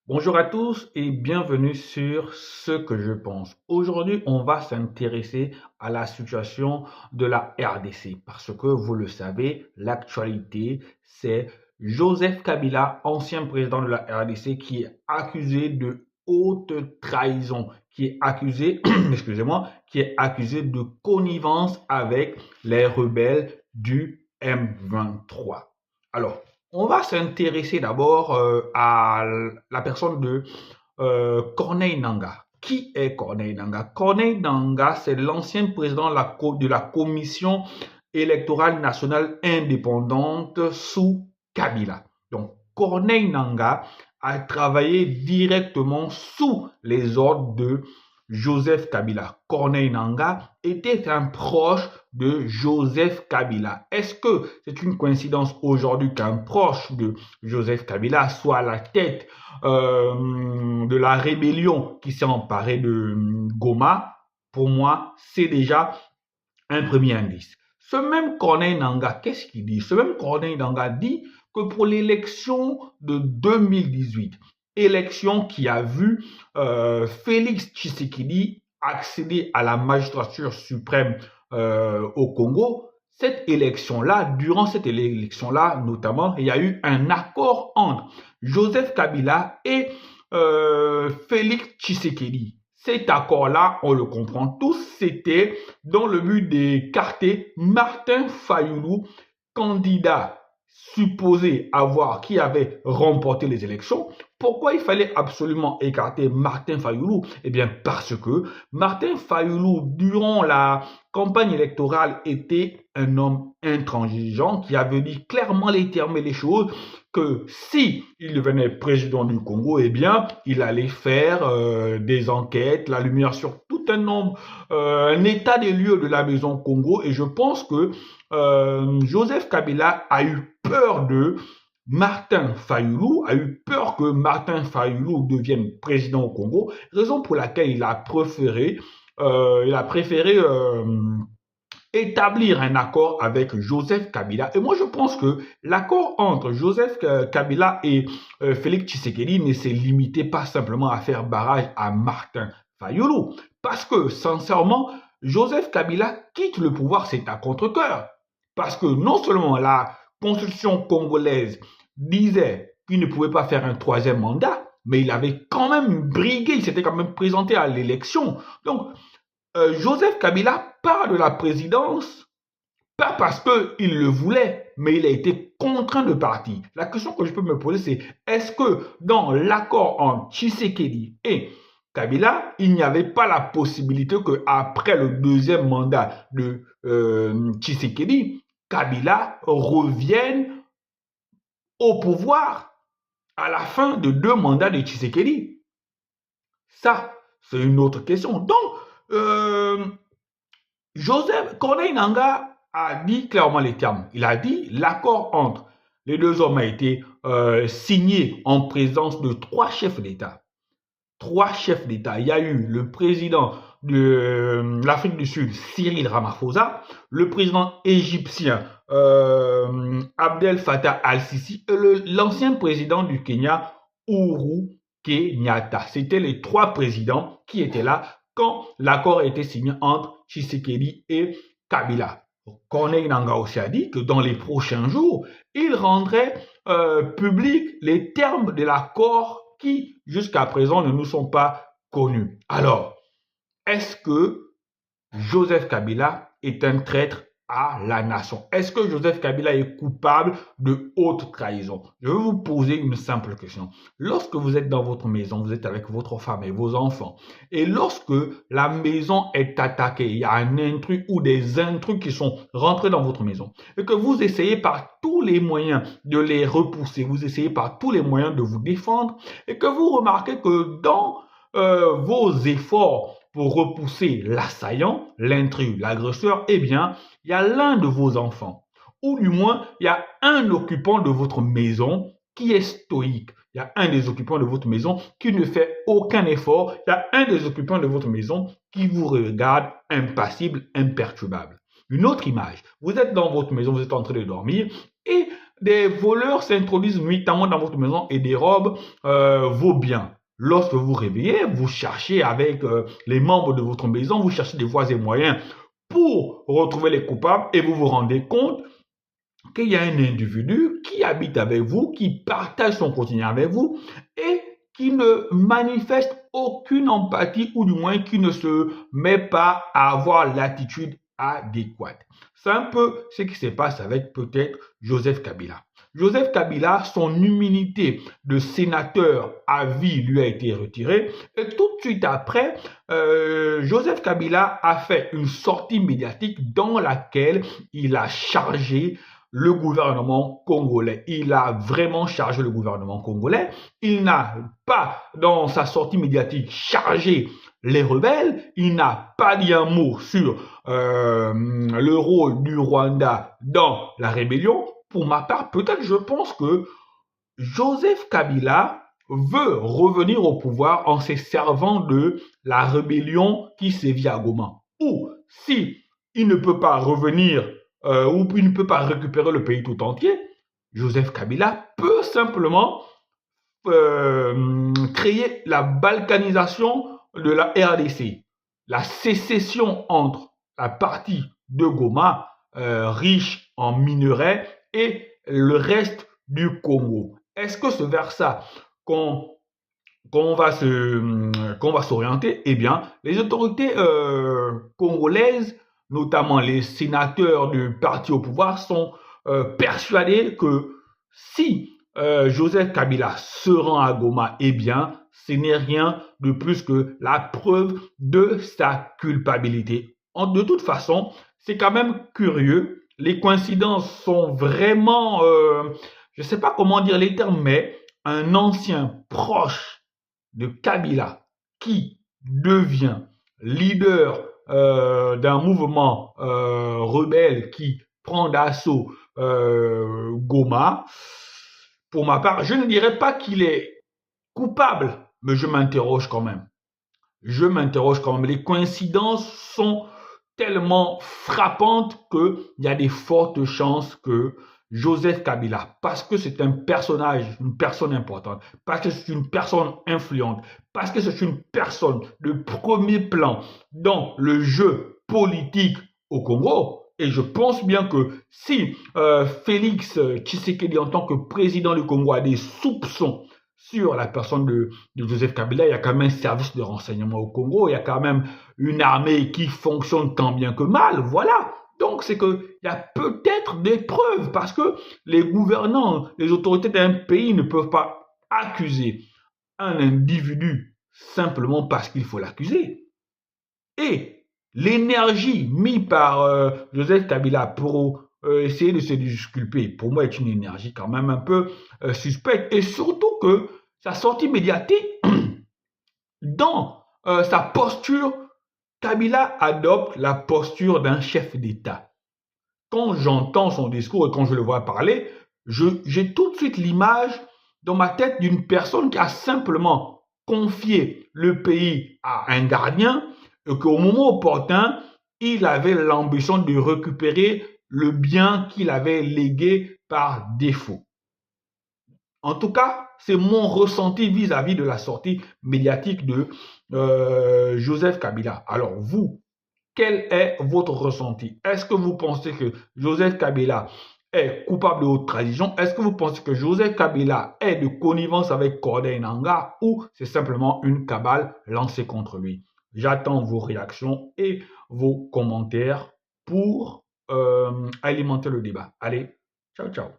Bonjour à tous et bienvenue sur Ce que je pense. Aujourd'hui, on va s'intéresser à la situation de la RDC parce que vous le savez, l'actualité, c'est Joseph Kabila, ancien président de la RDC, qui est accusé de haute trahison, qui est accusé, excusez-moi, qui est accusé de connivence avec les rebelles du M23. Alors, on va s'intéresser d'abord à la personne de Corneille Nangaa. Qui est Corneille Nangaa? Corneille Nangaa, c'est l'ancien président de la Commission électorale nationale indépendante sous Kabila. Donc, Corneille Nangaa a travaillé directement sous les ordres de Joseph Kabila. Corneille Nangaa était un proche de Joseph Kabila. Est-ce que c'est une coïncidence aujourd'hui qu'un proche de Joseph Kabila soit à la tête de la rébellion qui s'est emparée de Goma? Pour moi, c'est déjà un premier indice. Ce même Corneille Nangaa, qu'est-ce qu'il dit? Ce même Corneille Nangaa dit que pour l'élection de 2018, élection qui a vu Félix Tshisekedi accéder à la magistrature suprême au Congo, cette élection-là, durant cette élection-là, notamment, il y a eu un accord entre Joseph Kabila et Félix Tshisekedi. Cet accord-là, on le comprend tous, c'était dans le but d'écarter Martin Fayoulou, candidat supposé qui avait remporté les élections. Pourquoi il fallait absolument écarter Martin Fayoulou? Eh bien, parce que Martin Fayoulou, durant la campagne électorale, était un homme intransigeant qui avait dit clairement les termes et les choses que si il devenait président du Congo, eh bien, il allait faire des enquêtes, la lumière sur tout un nombre, un état des lieux de la maison Congo. Et je pense que Joseph Kabila a eu peur de Martin Fayoulou, a eu peur que Martin Fayoulou devienne président au Congo, raison pour laquelle il a préféré établir un accord avec Joseph Kabila. Et moi, je pense que l'accord entre Joseph Kabila et Félix Tshisekedi ne s'est limité pas simplement à faire barrage à Martin Fayoulou. Parce que, sincèrement, Joseph Kabila quitte le pouvoir, c'est à contre-cœur. Parce que non seulement la constitution congolaise disait qu'il ne pouvait pas faire un troisième mandat, mais il avait quand même brigué, il s'était quand même présenté à l'élection. Donc, Joseph Kabila part de la présidence, pas parce qu'il le voulait, mais il a été contraint de partir. La question que je peux me poser, c'est est-ce que dans l'accord entre Tshisekedi et Kabila, il n'y avait pas la possibilité qu'après le deuxième mandat de Tshisekedi, Kabila revienne au pouvoir à la fin de deux mandats de Tshisekedi? Ça, c'est une autre question. Donc, Joseph Corneille Nangaa a dit clairement les termes. Il a dit l'accord entre les deux hommes a été signé en présence de trois chefs d'État. Trois chefs d'État. Il y a eu le président de l'Afrique du Sud, Cyril Ramaphosa, le président égyptien Abdel Fattah al-Sisi et l'ancien président du Kenya, Uhuru Kenyatta. C'était les trois présidents qui étaient là quand l'accord a été signé entre Tshisekedi et Kabila. Corneille Nangaa aussi a dit que dans les prochains jours, il rendrait public les termes de l'accord qui, jusqu'à présent, ne nous sont pas connus. Alors, est-ce que Joseph Kabila est un traître à la nation? Est-ce que Joseph Kabila est coupable de haute trahison? Je vais vous poser une simple question. Lorsque vous êtes dans votre maison, vous êtes avec votre femme et vos enfants, et lorsque la maison est attaquée, il y a un intrus ou des intrus qui sont rentrés dans votre maison, et que vous essayez par tous les moyens de les repousser, vous essayez par tous les moyens de vous défendre, et que vous remarquez que dans vos efforts pour repousser l'assaillant, l'intrus, l'agresseur, eh bien, il y a l'un de vos enfants, ou du moins, il y a un occupant de votre maison qui est stoïque. Il y a un des occupants de votre maison qui ne fait aucun effort. Il y a un des occupants de votre maison qui vous regarde impassible, imperturbable. Une autre image, vous êtes dans votre maison, vous êtes en train de dormir et des voleurs s'introduisent nuitamment dans votre maison et dérobent vos biens. Lorsque vous réveillez, vous cherchez avec les membres de votre maison, vous cherchez des voies et moyens pour retrouver les coupables et vous vous rendez compte qu'il y a un individu qui habite avec vous, qui partage son quotidien avec vous et qui ne manifeste aucune empathie ou du moins qui ne se met pas à avoir l'attitude adéquate. C'est un peu ce qui se passe avec peut-être Joseph Kabila. Joseph Kabila, son immunité de sénateur à vie lui a été retirée et tout de suite après, Joseph Kabila a fait une sortie médiatique dans laquelle il a chargé le gouvernement congolais. Il a vraiment chargé le gouvernement congolais. Il n'a pas, dans sa sortie médiatique, chargé les rebelles. Il n'a pas dit un mot sur le rôle du Rwanda dans la rébellion. Pour ma part, peut-être je pense que Joseph Kabila veut revenir au pouvoir en se servant de la rébellion qui sévit à Goma. Ou si il ne peut pas revenir ou il ne peut pas récupérer le pays tout entier, Joseph Kabila peut simplement créer la balkanisation de la RDC, la sécession entre la partie de Goma, riche en minerais, et le reste du Congo. Est-ce que c'est vers ça qu'on va s'orienter? Eh bien, les autorités congolaises, notamment les sénateurs du parti au pouvoir, sont persuadés que si Joseph Kabila se rend à Goma, eh bien, ce n'est rien de plus que la preuve de sa culpabilité. De toute façon, c'est quand même curieux. Les coïncidences sont vraiment, je ne sais pas comment dire les termes, mais un ancien proche de Kabila qui devient leader d'un mouvement rebelle qui prend d'assaut Goma. Pour ma part, je ne dirais pas qu'il est coupable, mais je m'interroge quand même. Je m'interroge quand même. Les coïncidences sont tellement frappantes qu'il y a des fortes chances que Joseph Kabila, parce que c'est un personnage, une personne importante, parce que c'est une personne influente, parce que c'est une personne de premier plan dans le jeu politique au Congo. Et je pense bien que si Félix Tshisekedi, en tant que président du Congo, a des soupçons sur la personne de Joseph Kabila, il y a quand même un service de renseignement au Congo, il y a quand même une armée qui fonctionne tant bien que mal, voilà. Donc c'est qu'il y a peut-être des preuves, parce que les gouvernants, les autorités d'un pays ne peuvent pas accuser un individu simplement parce qu'il faut l'accuser. Et l'énergie mise par Joseph Kabila pour essayer de se disculper, pour moi, est une énergie quand même un peu suspecte. Et surtout que sa sortie médiatique, dans sa posture, Kabila adopte la posture d'un chef d'État. Quand j'entends son discours et quand je le vois parler, j'ai tout de suite l'image dans ma tête d'une personne qui a simplement confié le pays à un gardien et qu'au moment opportun, il avait l'ambition de récupérer le bien qu'il avait légué par défaut. En tout cas, c'est mon ressenti vis-à-vis de la sortie médiatique de Joseph Kabila. Alors vous, quel est votre ressenti? Est-ce que vous pensez que Joseph Kabila est coupable de haute trahison? Est-ce que vous pensez que Joseph Kabila est de connivence avec Corneille Nangaa ou c'est simplement une cabale lancée contre lui? J'attends vos réactions et vos commentaires pour alimenter le débat. Allez, ciao, ciao.